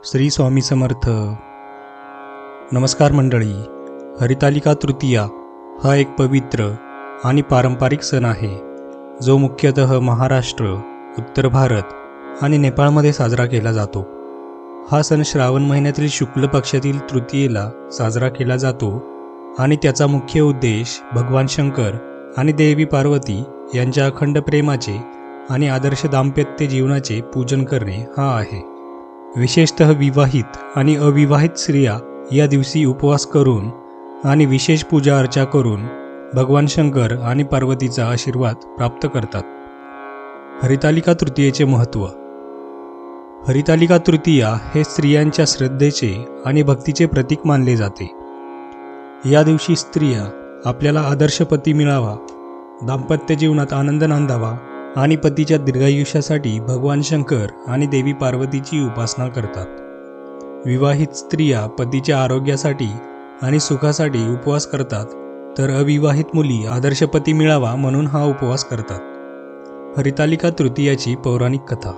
श्री स्वामी समर्थ. नमस्कार मंडळी. हरितालिका तृतीया हा एक पवित्र आणि पारंपरिक सण आहे, जो मुख्यतः महाराष्ट्र, उत्तर भारत आणि नेपाळमध्ये साजरा केला जातो. हा सण श्रावण महिन्यातील शुक्ल पक्षातील तृतीयेला साजरा केला जातो आणि त्याचा मुख्य उद्देश भगवान शंकर आणि देवी पार्वती यांच्या अखंड प्रेमाचे आणि आदर्श दाम्पत्य जीवनाचे पूजन करणे हा आहे. विशेषतः विवाहित आणि अविवाहित स्त्रिया या दिवशी उपवास करून आणि विशेष पूजा अर्चा करून भगवान शंकर आणि पार्वतीचा आशीर्वाद प्राप्त करतात. हरितालिका तृतीयेचे महत्त्व. हरितालिका तृतीया हे स्त्रियांच्या श्रद्धेचे आणि भक्तीचे प्रतीक मानले जाते. या दिवशी स्त्रिया आपल्याला आदर्श पती मिळावा, दाम्पत्य जीवनात आनंद नांदावा आणि पतीच्या दीर्घायुष्यासाठी भगवान शंकर आणि देवी पार्वतीची उपासना करतात. विवाहित स्त्रिया पतीच्या आरोग्यासाठी आणि सुखासाठी उपवास करतात, तर अविवाहित मुली आदर्श पती मिळावा म्हणून हा उपवास करतात. हरितालिका तृतीयाची पौराणिक कथा.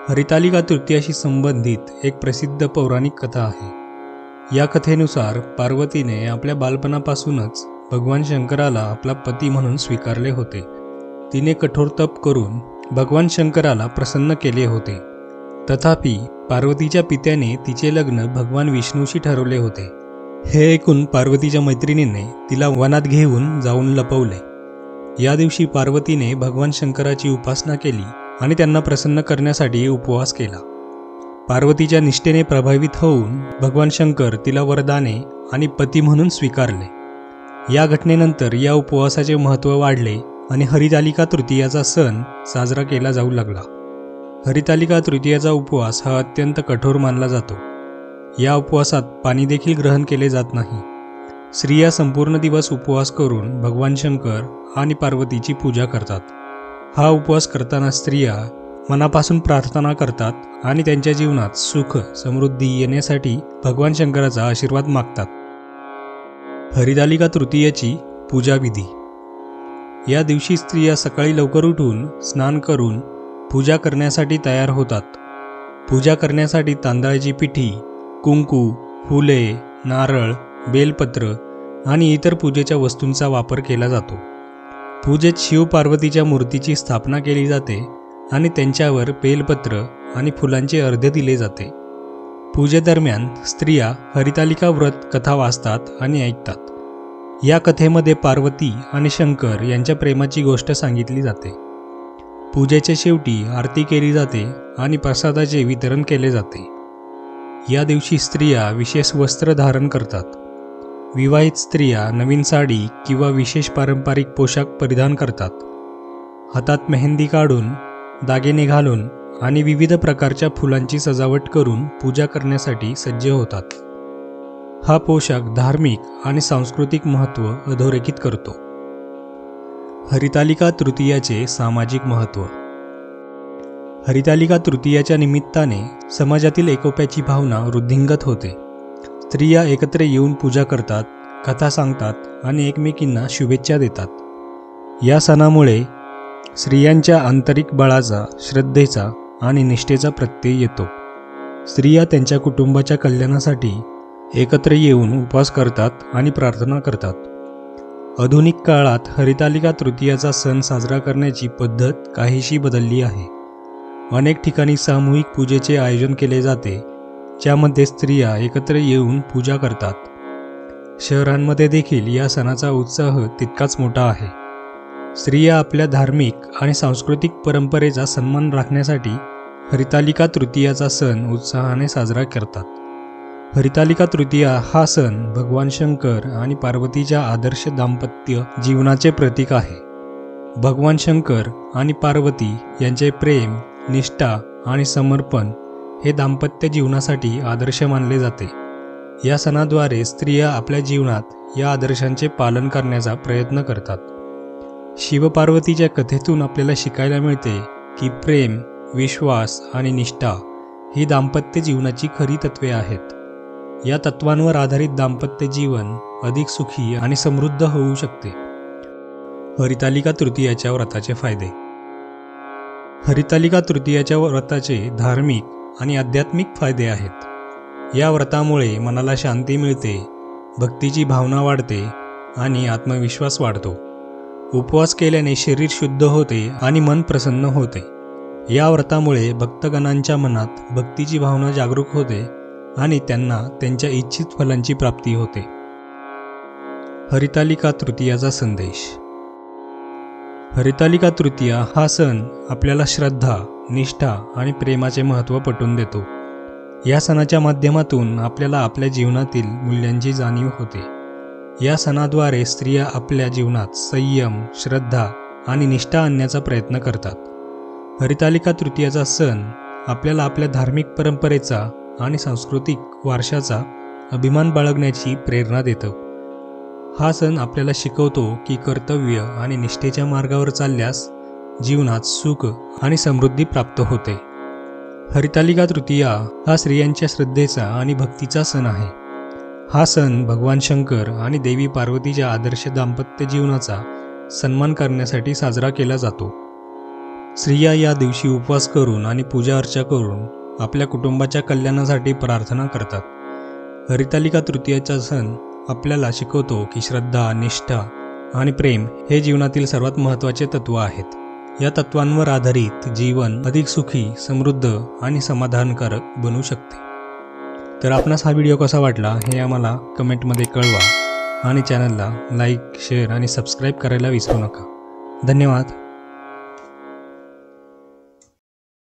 हरितालिका तृतीयाशी संबंधित एक प्रसिद्ध पौराणिक कथा आहे. या कथेनुसार पार्वतीने आपल्या बालपणापासूनच भगवान शंकराला आपला पती म्हणून स्वीकारले होते. तिने कठोर तप करून भगवान शंकराला प्रसन्न केले होते. तथापि पार्वतीच्या पित्याने तिचे लग्न भगवान विष्णूशी ठरवले होते. हे ऐकून पार्वतीच्या मैत्रिणीने तिला वनात घेऊन जाऊन लपवले. या दिवशी पार्वतीने भगवान शंकराची उपासना केली आणि त्यांना प्रसन्न करण्यासाठी उपवास केला. पार्वतीच्या निष्ठेने प्रभावित होऊन भगवान शंकर तिला वरदाने आणि पती म्हणून स्वीकारले. या घटनेनंतर या उपवासाचे महत्त्व वाढले आणि हरितालिका तृतीयाचा सण साजरा केला जाऊ लागला. हरितालिका तृतीयाचा उपवास हा अत्यंत कठोर मानला जातो. या उपवासात पाणी देखील ग्रहण केले जात नाही. स्त्रिया संपूर्ण दिवस उपवास करून भगवान शंकर आणि पार्वतीची पूजा करतात. हा उपवास करताना स्त्रिया मनापासून प्रार्थना करतात आणि त्यांच्या जीवनात सुख समृद्धी येण्यासाठी भगवान शंकराचा आशीर्वाद मागतात. हरितालिका तृतीयाची पूजाविधी. या दिवशी स्त्रिया सकाळी लवकर उठून स्नान करून पूजा करण्यासाठी तयार होतात. पूजा करण्यासाठी तांदळाची पिठी, कुंकू, फुले, नारळ, बेलपत्र आणि इतर पूजेच्या वस्तूंचा वापर केला जातो. पूजेत शिव पार्वतीच्या मूर्तीची स्थापना केली जाते आणि त्यांच्यावर बेलपत्र आणि फुलांचे अर्घ्य दिले जाते. पूजेदरम्यान स्त्रिया हरितालिका व्रत कथा वाचतात आणि ऐकतात. या कथेमध्ये पार्वती आणि शंकर यांच्या प्रेमाची गोष्ट सांगितली जाते. पूजेच्या शेवटी आरती केली जाते आणि प्रसादाचे वितरण केले जाते. या दिवशी स्त्रिया विशेष वस्त्र धारण करतात. विवाहित स्त्रिया नवीन साडी किंवा विशेष पारंपरिक पोशाख परिधान करतात. हातात मेहंदी काढून, दागिने घालून आणि विविध प्रकारच्या फुलांची सजावट करून पूजा करण्यासाठी सज्ज होतात. हा पोशाख धार्मिक आणि सांस्कृतिक महत्त्व अधोरेखित करतो. हरितालिका तृतीयाचे सामाजिक महत्त्व. हरितालिका तृतीयाच्या निमित्ताने समाजातील एकोप्याची भावना वृद्धिंगत होते. स्त्रिया एकत्र येऊन पूजा करतात, कथा सांगतात आणि एकमेकींना शुभेच्छा देतात. या सणामुळे स्त्रियांच्या आंतरिक बळाचा, श्रद्धेचा आणि निष्ठेचा प्रत्यय येतो. स्त्रिया त्यांच्या कुटुंबाच्या कल्याणासाठी एकत्र येऊन उपवास करतात आणि प्रार्थना करतात. आधुनिक काळात हरितालिका तृतीयाचा सण साजरा करण्याची पद्धत काहीशी बदलली आहे. अनेक ठिकाणी सामूहिक पूजेचे आयोजन केले जाते, ज्यामध्ये स्त्रिया एकत्र येऊन पूजा करतात. शहरांमध्ये देखील या सणाचा उत्साह तितकाच मोठा आहे. स्त्रिया आपल्या धार्मिक आणि सांस्कृतिक परंपरेचा सन्मान राखण्यासाठी हरितालिका तृतीयाचा सण उत्साहाने साजरा करतात. हरितालिका तृतीया हा सण भगवान शंकर आणि पार्वतीच्या आदर्श दाम्पत्य जीवनाचे प्रतीक आहे. भगवान शंकर आणि पार्वती यांचे प्रेम, निष्ठा आणि समर्पण हे दाम्पत्य जीवनासाठी आदर्श मानले जाते. या सणाद्वारे स्त्रिया आपल्या जीवनात या आदर्शांचे पालन करण्याचा प्रयत्न करतात. शिवपार्वतीच्या कथेतून आपल्याला शिकायला मिळते की प्रेम, विश्वास आणि निष्ठा ही दाम्पत्य जीवनाची खरी तत्त्वे आहेत. या तत्वांवर आधारित दाम्पत्य जीवन अधिक सुखी आणि समृद्ध होऊ शकते. हरितालिका तृतीयाच्या व्रताचे फायदे. हरितालिका तृतीयाच्या व्रताचे धार्मिक आणि आध्यात्मिक फायदे आहेत। या व्रतामुळे मनाला शांती मिळते, भक्तीची भावना वाढते आणि आत्मविश्वास वाढतो। उपवास केल्याने शरीर शुद्ध होते आणि मन प्रसन्न होते। या व्रतामुळे भक्तगणांच्या मनात भक्तीची भावना जागरूक होते आणि त्यांना त्यांच्या इच्छित फलांची प्राप्ती होते। हरितालिका तृतीयाचा संदेश। हरितालिका तृतीया हा सण आपल्याला श्रद्धा, निष्ठा आणि प्रेमाचे महत्त्व पटवून देतो। या सणाच्या माध्यमातून आपल्याला आपल्या जीवनातील मूल्यांची जाणीव होते। या सणाद्वारे स्त्रिया आपल्या जीवनात संयम, श्रद्धा आणि निष्ठा आणण्याचा प्रयत्न करतात। हरितालिका तृतीयाचा सण आपल्याला आपल्या धार्मिक परंपरेचा आणि सांस्कृतिक वारशाचा अभिमान बाळगण्याची प्रेरणा देतो। हा सण आपल्याला शिकवतो की कर्तव्य आणि निष्ठेच्या मार्गावर चालल्यास जीवनात सुख आणि समृद्धी प्राप्त होते। हरितालिका तृतीया हा स्त्रियांच्या श्रद्धेचा आणि भक्तीचा सण आहे। हा सण भगवान शंकर आणि देवी पार्वतीच्या आदर्श दाम्पत्य जीवनाचा सन्मान करण्यासाठी साजरा केला जातो। स्त्रिया या दिवशी उपवास करून आणि पूजा अर्चा करून आपल्या कुटुंबाच्या कल्याणासाठी प्रार्थना करतात। हरितालिका तृतीयाचा सण आपल्याला शिकवतो की श्रद्धा, निष्ठा आणि प्रेम हे जीवनातील सर्वात महत्त्वाचे तत्त्व आहेत। या तत्वांवर आधारित जीवन अधिक सुखी, समृद्ध आणि समाधानकारक बनू शकते। तर आपणास हा व्हिडिओ कसा वाटला हे आम्हाला कमेंटमध्ये कळवा आणि चॅनलला लाईक, शेअर आणि सबस्क्राईब करायला विसरू नका। धन्यवाद।